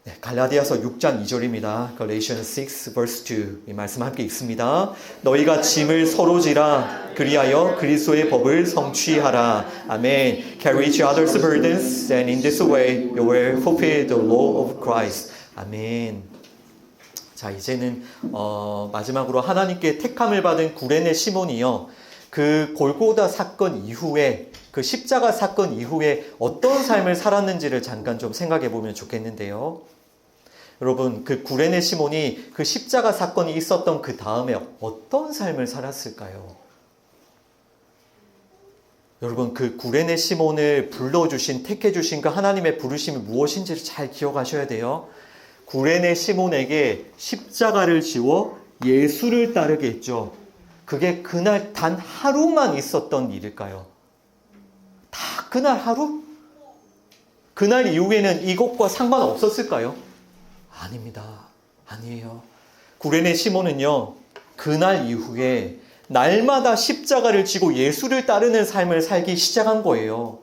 네, 갈라디아서 6장 2절입니다. Galatians 6 verse 2. 이 말씀 함께 읽습니다. 너희가 짐을 서로 지라 그리하여 그리스도의 법을 성취하라. 아멘. Carry each other's burdens and in this way you will fulfill the law of Christ. 아멘. 자, 이제는 마지막으로 하나님께 택함을 받은 구레네 시몬이요. 그 골고다 사건 이후에 그 십자가 사건 이후에 어떤 삶을 살았는지를 잠깐 좀 생각해 보면 좋겠는데요. 여러분, 그 구레네 시몬이 그 십자가 사건이 있었던 그 다음에 어떤 삶을 살았을까요? 여러분, 그 구레네 시몬을 불러주신, 택해주신 그 하나님의 부르심이 무엇인지를 잘 기억하셔야 돼요. 구레네 시몬에게 십자가를 지워 예수를 따르게 했죠. 그게 그날 단 하루만 있었던 일일까요? 다 그날 하루? 그날 이후에는 이것과 상관없었을까요? 아닙니다. 아니에요. 구레네 시몬은요, 그날 이후에 날마다 십자가를 지고 예수를 따르는 삶을 살기 시작한 거예요.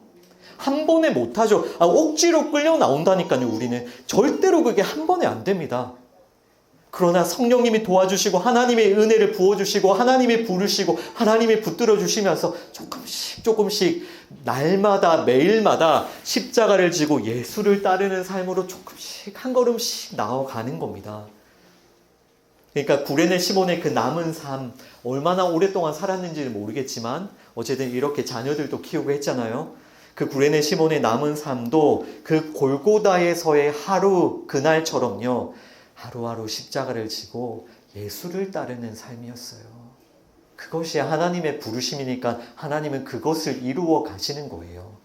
한 번에 못하죠. 억지로 끌려 나온다니까요, 우리는. 절대로 그게 한 번에 안 됩니다. 그러나 성령님이 도와주시고 하나님의 은혜를 부어주시고 하나님이 부르시고 하나님이 붙들어 주시면서 조금씩 날마다 매일마다 십자가를 지고 예수를 따르는 삶으로 조금씩 한 걸음씩 나아가는 겁니다. 그러니까 구레네 시몬의 그 남은 삶 얼마나 오랫동안 살았는지는 모르겠지만 어쨌든 이렇게 자녀들도 키우고 했잖아요. 그 구레네 시몬의 남은 삶도 그 골고다에서의 하루 그날처럼요. 하루하루 십자가를 지고 예수를 따르는 삶이었어요. 그것이 하나님의 부르심이니까 하나님은 그것을 이루어 가시는 거예요.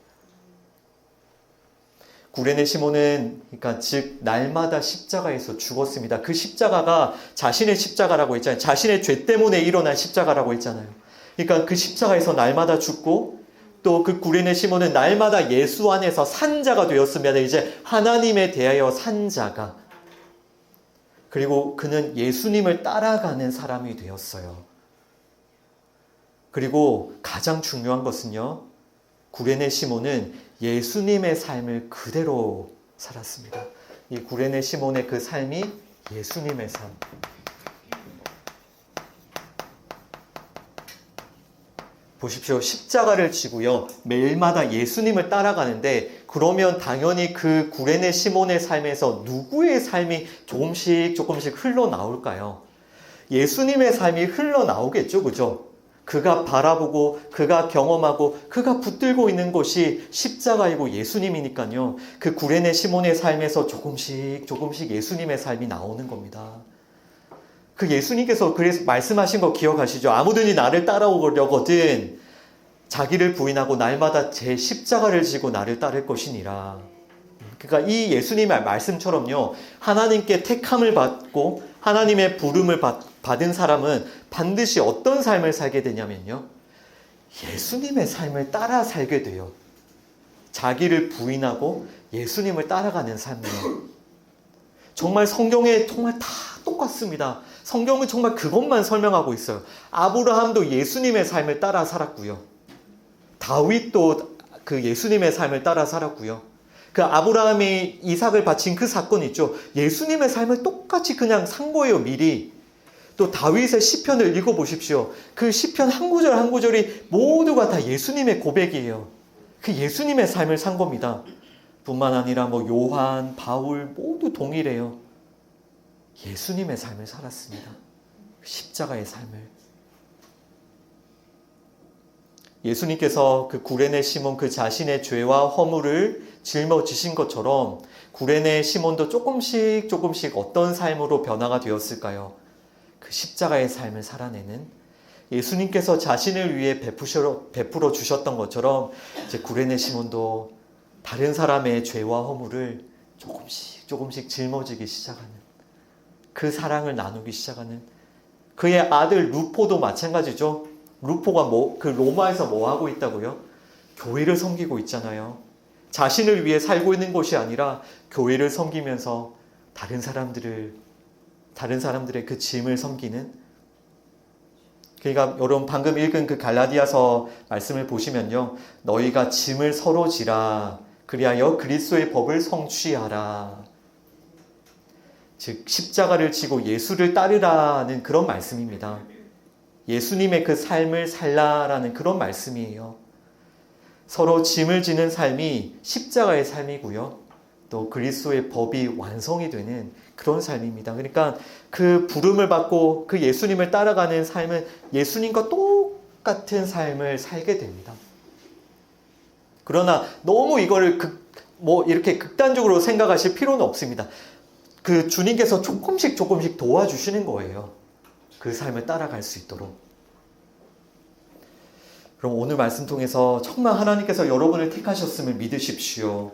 구레네 시몬은 그러니까 즉 날마다 십자가에서 죽었습니다. 그 십자가가 자신의 십자가라고 했잖아요. 자신의 죄 때문에 일어난 십자가라고 했잖아요. 그러니까 그 십자가에서 날마다 죽고 또 그 구레네 시몬은 날마다 예수 안에서 산 자가 되었으면 이제 하나님에 대하여 산 자가 그리고 그는 예수님을 따라가는 사람이 되었어요. 그리고 가장 중요한 것은요. 구레네 시몬은 예수님의 삶을 그대로 살았습니다. 이 구레네 시몬의 그 삶이 예수님의 삶. 보십시오. 십자가를 지고요. 매일마다 예수님을 따라가는데 그러면 당연히 그 구레네 시몬의 삶에서 누구의 삶이 조금씩 흘러나올까요? 예수님의 삶이 흘러나오겠죠. 그죠? 그가 바라보고 그가 경험하고 그가 붙들고 있는 것이 십자가이고 예수님이니까요. 그 구레네 시몬의 삶에서 조금씩 예수님의 삶이 나오는 겁니다. 그 예수님께서 그래서 말씀하신 거 기억하시죠? 아무든지 나를 따라오려거든 자기를 부인하고 날마다 제 십자가를 지고 나를 따를 것이니라. 그러니까 이 예수님의 말씀처럼요. 하나님께 택함을 받고 하나님의 부름을 받은 사람은 반드시 어떤 삶을 살게 되냐면요. 예수님의 삶을 따라 살게 돼요. 자기를 부인하고 예수님을 따라가는 삶이에요. 정말 성경에 정말 다 똑같습니다. 성경은 정말 그것만 설명하고 있어요. 아브라함도 예수님의 삶을 따라 살았고요. 다윗도 그 예수님의 삶을 따라 살았고요. 그 아브라함이 이삭을 바친 그 사건 있죠. 예수님의 삶을 똑같이 그냥 산 거예요, 미리. 또 다윗의 시편을 읽어보십시오. 그 시편 한 구절 한 구절이 모두가 다 예수님의 고백이에요. 그 예수님의 삶을 산 겁니다. 뿐만 아니라 뭐 요한, 바울 모두 동일해요. 예수님의 삶을 살았습니다. 십자가의 삶을. 예수님께서 그 구레네 시몬 그 자신의 죄와 허물을 짊어지신 것처럼 구레네 시몬도 조금씩 어떤 삶으로 변화가 되었을까요? 그 십자가의 삶을 살아내는 예수님께서 자신을 위해 베풀어 주셨던 것처럼 이제 구레네 시몬도 다른 사람의 죄와 허물을 조금씩 짊어지기 시작하는, 그 사랑을 나누기 시작하는, 그의 아들 루포도 마찬가지죠. 루포가 그 로마에서 뭐 하고 있다고요? 교회를 섬기고 있잖아요. 자신을 위해 살고 있는 것이 아니라 교회를 섬기면서 다른 사람들의 그 짐을 섬기는. 그러니까 여러분 방금 읽은 그 갈라디아서 말씀을 보시면요, 너희가 짐을 서로 지라 그리하여 그리스도의 법을 성취하라. 즉 십자가를 지고 예수를 따르라는 그런 말씀입니다. 예수님의 그 삶을 살라라는 그런 말씀이에요. 서로 짐을 지는 삶이 십자가의 삶이고요, 또 그리스도의 법이 완성이 되는 그런 삶입니다. 그러니까 그 부름을 받고 그 예수님을 따라가는 삶은 예수님과 똑같은 삶을 살게 됩니다. 그러나 너무 이거를 이렇게 극단적으로 생각하실 필요는 없습니다. 그 주님께서 조금씩 도와주시는 거예요. 그 삶을 따라갈 수 있도록. 그럼 오늘 말씀 통해서 정말 하나님께서 여러분을 택하셨음을 믿으십시오.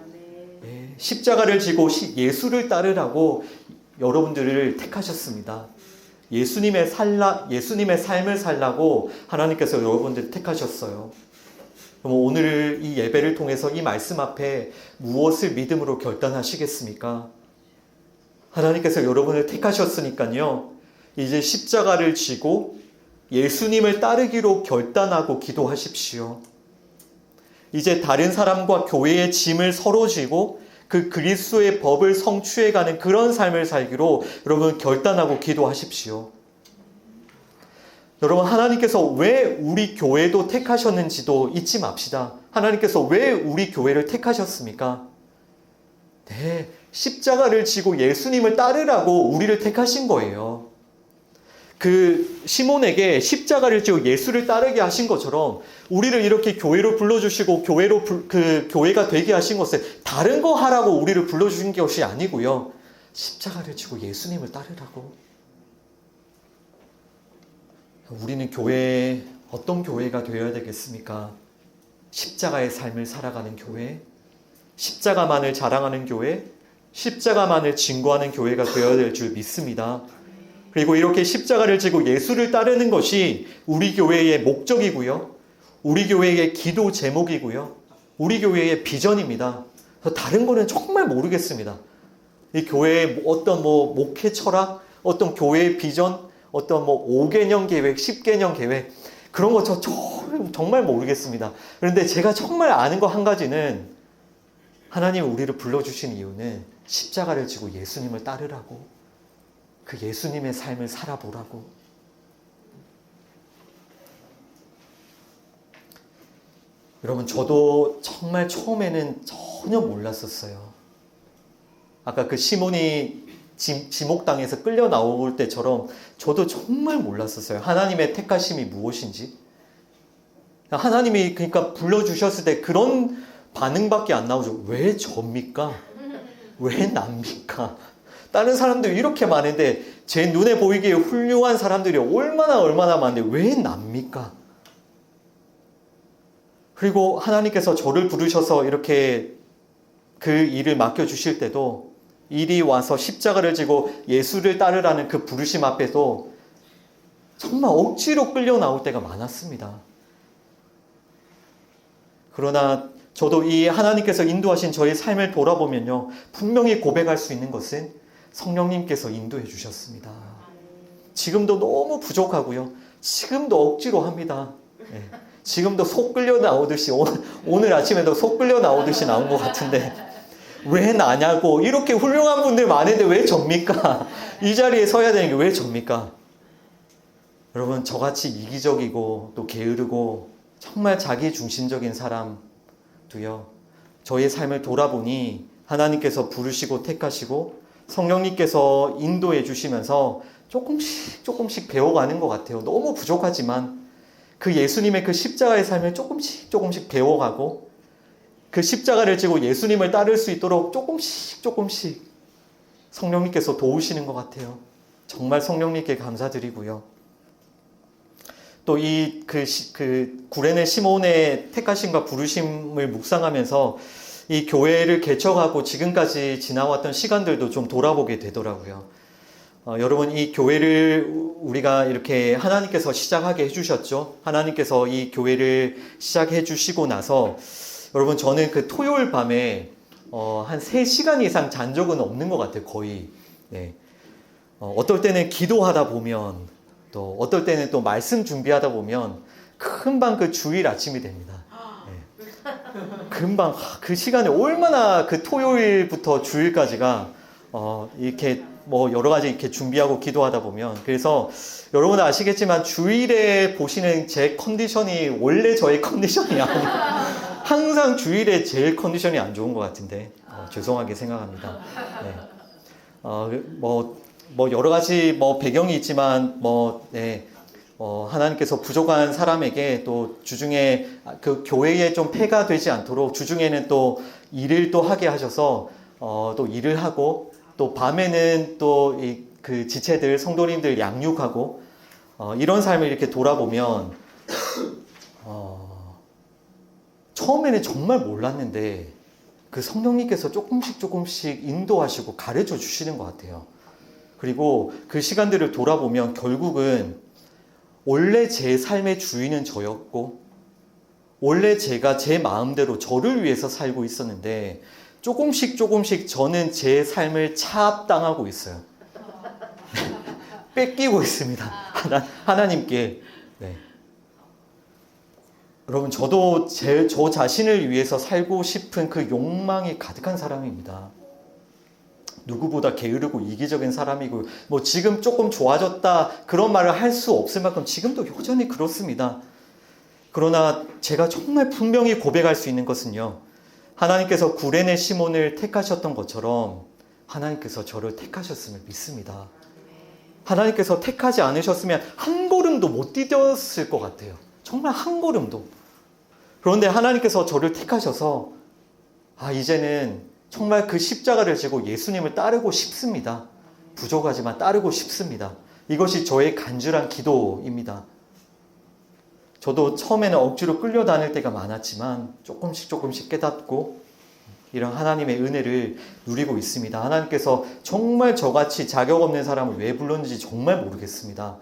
네, 십자가를 지고 예수를 따르라고 여러분들을 택하셨습니다. 예수님의 삶을 살라고 하나님께서 여러분들을 택하셨어요. 그럼 오늘 이 예배를 통해서 이 말씀 앞에 무엇을 믿음으로 결단하시겠습니까? 하나님께서 여러분을 택하셨으니까요, 이제 십자가를 지고 예수님을 따르기로 결단하고 기도하십시오. 이제 다른 사람과 교회의 짐을 서로 지고 그 그리스도의 법을 성취해가는 그런 삶을 살기로 여러분 결단하고 기도하십시오. 여러분, 하나님께서 왜 우리 교회도 택하셨는지도 잊지 맙시다. 하나님께서 왜 우리 교회를 택하셨습니까? 네, 십자가를 지고 예수님을 따르라고 우리를 택하신 거예요. 그 시몬에게 십자가를 지고 예수를 따르게 하신 것처럼 우리를 이렇게 교회로 불러주시고 교회가 되게 하신 것은 다른 거 하라고 우리를 불러주신 것이 아니고요, 십자가를 지고 예수님을 따르라고. 우리는 어떤 교회가 되어야 되겠습니까? 십자가의 삶을 살아가는 교회, 십자가만을 자랑하는 교회, 십자가만을 증거하는 교회가 되어야 될 줄 믿습니다. 그리고 이렇게 십자가를 지고 예수를 따르는 것이 우리 교회의 목적이고요, 우리 교회의 기도 제목이고요, 우리 교회의 비전입니다. 다른 거는 정말 모르겠습니다. 이 교회의 어떤 목회 철학, 어떤 교회의 비전, 어떤 5개년 계획, 10개년 계획, 그런 거 저 정말 모르겠습니다. 그런데 제가 정말 아는 거 한 가지는, 하나님이 우리를 불러주신 이유는 십자가를 지고 예수님을 따르라고, 그 예수님의 삶을 살아보라고. 여러분, 저도 정말 처음에는 전혀 몰랐었어요. 아까 그 시몬이 지목당에서 끌려 나올 때처럼 저도 정말 몰랐었어요. 하나님의 택하심이 무엇인지. 하나님이 그러니까 불러주셨을 때 그런 반응밖에 안 나오죠. 왜 접니까? 왜 납니까? 다른 사람들이 이렇게 많은데, 제 눈에 보이기에 훌륭한 사람들이 얼마나 많은데 왜 납니까? 그리고 하나님께서 저를 부르셔서 이렇게 그 일을 맡겨주실 때도, 일이 와서 십자가를 지고 예수를 따르라는 그 부르심 앞에도 정말 억지로 끌려 나올 때가 많았습니다. 그러나 저도 이 하나님께서 인도하신 저의 삶을 돌아보면요, 분명히 고백할 수 있는 것은 성령님께서 인도해 주셨습니다. 지금도 너무 부족하고요, 지금도 억지로 합니다. 네. 지금도 속 끌려 나오듯이, 오늘 아침에도 속 끌려 나오듯이 나온 것 같은데, 왜 나냐고. 이렇게 훌륭한 분들 많은데 왜 접니까? 이 자리에 서야 되는 게 왜 접니까? 여러분, 저같이 이기적이고 또 게으르고 정말 자기 중심적인 사람도요, 저의 삶을 돌아보니 하나님께서 부르시고 택하시고 성령님께서 인도해 주시면서 조금씩 배워가는 것 같아요. 너무 부족하지만 그 예수님의 그 십자가의 삶을 조금씩 배워가고 그 십자가를 지고 예수님을 따를 수 있도록 조금씩 성령님께서 도우시는 것 같아요. 정말 성령님께 감사드리고요. 또 그 구레네 시몬의 택하심과 부르심을 묵상하면서 이 교회를 개척하고 지금까지 지나왔던 시간들도 좀 돌아보게 되더라고요. 여러분, 이 교회를 우리가 이렇게 하나님께서 시작하게 해주셨죠. 하나님께서 이 교회를 시작해 주시고 나서 여러분, 저는 그 토요일 밤에 한 3시간 이상 잔 적은 없는 것 같아요. 거의. 네. 어떨 때는 기도하다 보면, 또 어떨 때는 또 말씀 준비하다 보면 금방 그 주일 아침이 됩니다. 네. 금방 그 시간에 얼마나 그 토요일부터 주일까지가 이렇게 뭐 여러 가지 이렇게 준비하고 기도하다 보면, 그래서 여러분 아시겠지만 주일에 보시는 제 컨디션이 원래 저의 컨디션이 아니에요. 항상 주일에 제일 컨디션이 안 좋은 것 같은데 죄송하게 생각합니다. 네. 뭐 여러 가지 뭐 배경이 있지만 하나님께서 부족한 사람에게 또 주중에 그 교회에 좀 폐가 되지 않도록 주중에는 또 일을 또 하게 하셔서 또 일을 하고 또 밤에는 또 그 지체들 성도님들 양육하고 이런 삶을 이렇게 돌아보면 처음에는 정말 몰랐는데 그 성령님께서 조금씩 인도하시고 가르쳐 주시는 것 같아요. 그리고 그 시간들을 돌아보면 결국은 원래 제 삶의 주인은 저였고 원래 제가 제 마음대로 저를 위해서 살고 있었는데 조금씩 저는 제 삶을 차압당하고 있어요. 뺏기고 있습니다. 하나님께. 네. 여러분, 저도 저 자신을 위해서 살고 싶은 그 욕망이 가득한 사람입니다. 누구보다 게으르고 이기적인 사람이고, 뭐 지금 조금 좋아졌다 그런 말을 할 수 없을 만큼 지금도 여전히 그렇습니다. 그러나 제가 정말 분명히 고백할 수 있는 것은요, 하나님께서 구레네 시몬을 택하셨던 것처럼 하나님께서 저를 택하셨음을 믿습니다. 하나님께서 택하지 않으셨으면 한 걸음도 못 디뎠을 것 같아요. 정말 한 걸음도. 그런데 하나님께서 저를 택하셔서 이제는 정말 그 십자가를 지고 예수님을 따르고 싶습니다. 부족하지만 따르고 싶습니다. 이것이 저의 간절한 기도입니다. 저도 처음에는 억지로 끌려다닐 때가 많았지만 조금씩 깨닫고 이런 하나님의 은혜를 누리고 있습니다. 하나님께서 정말 저같이 자격 없는 사람을 왜 불렀는지 정말 모르겠습니다.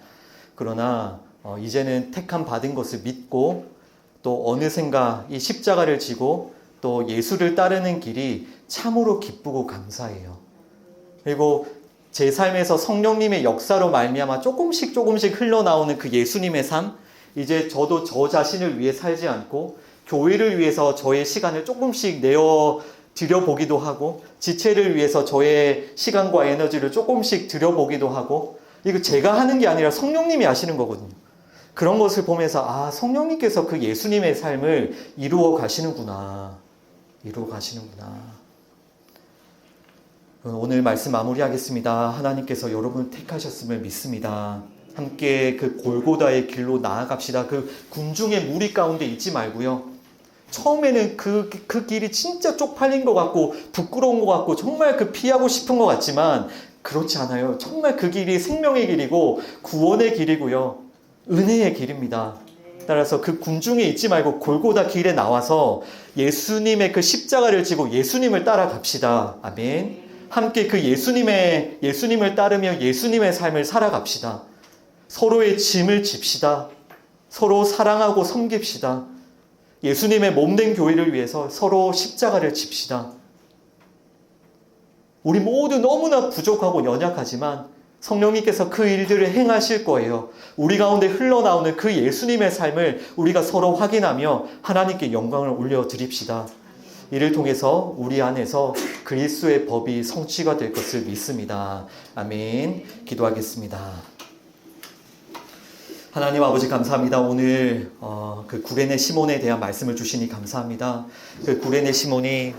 그러나 이제는 택함 받은 것을 믿고 또 어느샌가 이 십자가를 지고 또 예수를 따르는 길이 참으로 기쁘고 감사해요. 그리고 제 삶에서 성령님의 역사로 말미암아 조금씩 흘러나오는 그 예수님의 삶, 이제 저도 저 자신을 위해 살지 않고 교회를 위해서 저의 시간을 조금씩 내어 드려보기도 하고 지체를 위해서 저의 시간과 에너지를 조금씩 드려보기도 하고, 이거 제가 하는 게 아니라 성령님이 하시는 거거든요. 그런 것을 보면서 성령님께서 그 예수님의 삶을 이루어 가시는구나. 오늘 말씀 마무리하겠습니다. 하나님께서 여러분을 택하셨음을 믿습니다. 함께 그 골고다의 길로 나아갑시다. 그 군중의 무리 가운데 있지 말고요. 처음에는 그 길이 진짜 쪽팔린 것 같고 부끄러운 것 같고 정말 피하고 싶은 것 같지만 그렇지 않아요. 정말 그 길이 생명의 길이고 구원의 길이고요. 은혜의 길입니다. 따라서 그 군중에 있지 말고 골고다 길에 나와서 예수님의 그 십자가를 지고 예수님을 따라갑시다. 아멘. 함께 그 예수님을 따르며 예수님의 삶을 살아갑시다. 서로의 짐을 집시다. 서로 사랑하고 섬깁시다. 예수님의 몸된 교회를 위해서 서로 십자가를 집시다. 우리 모두 너무나 부족하고 연약하지만 성령님께서 그 일들을 행하실 거예요. 우리 가운데 흘러나오는 그 예수님의 삶을 우리가 서로 확인하며 하나님께 영광을 올려드립시다. 이를 통해서 우리 안에서 그리스도의 법이 성취가 될 것을 믿습니다. 아멘. 기도하겠습니다. 하나님 아버지 감사합니다. 오늘 그 구레네 시몬에 대한 말씀을 주시니 감사합니다. 그 구레네 시몬이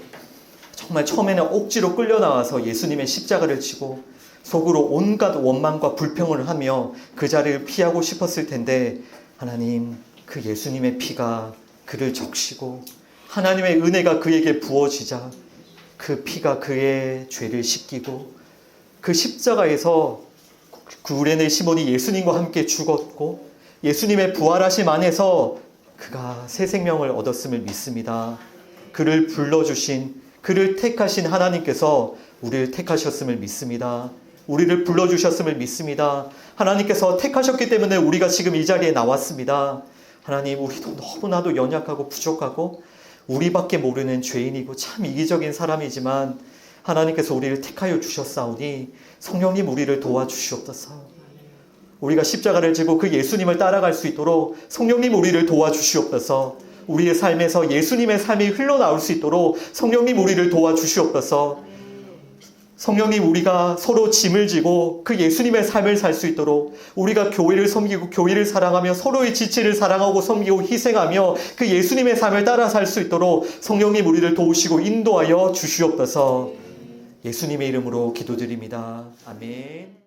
정말 처음에는 억지로 끌려나와서 예수님의 십자가를 지고 속으로 온갖 원망과 불평을 하며 그 자리를 피하고 싶었을 텐데, 하나님 그 예수님의 피가 그를 적시고 하나님의 은혜가 그에게 부어지자 그 피가 그의 죄를 씻기고, 그 십자가에서 구레네 시몬이 예수님과 함께 죽었고 예수님의 부활하심 안에서 그가 새 생명을 얻었음을 믿습니다. 그를 불러주신, 그를 택하신 하나님께서 우리를 택하셨음을 믿습니다. 우리를 불러주셨음을 믿습니다. 하나님께서 택하셨기 때문에 우리가 지금 이 자리에 나왔습니다. 하나님, 우리도 너무나도 연약하고 부족하고 우리밖에 모르는 죄인이고 참 이기적인 사람이지만 하나님께서 우리를 택하여 주셨사오니 성령님 우리를 도와주시옵소서. 우리가 십자가를 지고 그 예수님을 따라갈 수 있도록 성령님 우리를 도와주시옵소서. 우리의 삶에서 예수님의 삶이 흘러나올 수 있도록 성령님 우리를 도와주시옵소서. 성령님, 우리가 서로 짐을 지고 그 예수님의 삶을 살 수 있도록, 우리가 교회를 섬기고 교회를 사랑하며 서로의 지체를 사랑하고 섬기고 희생하며 그 예수님의 삶을 따라 살 수 있도록 성령님 우리를 도우시고 인도하여 주시옵소서. 예수님의 이름으로 기도드립니다. 아멘.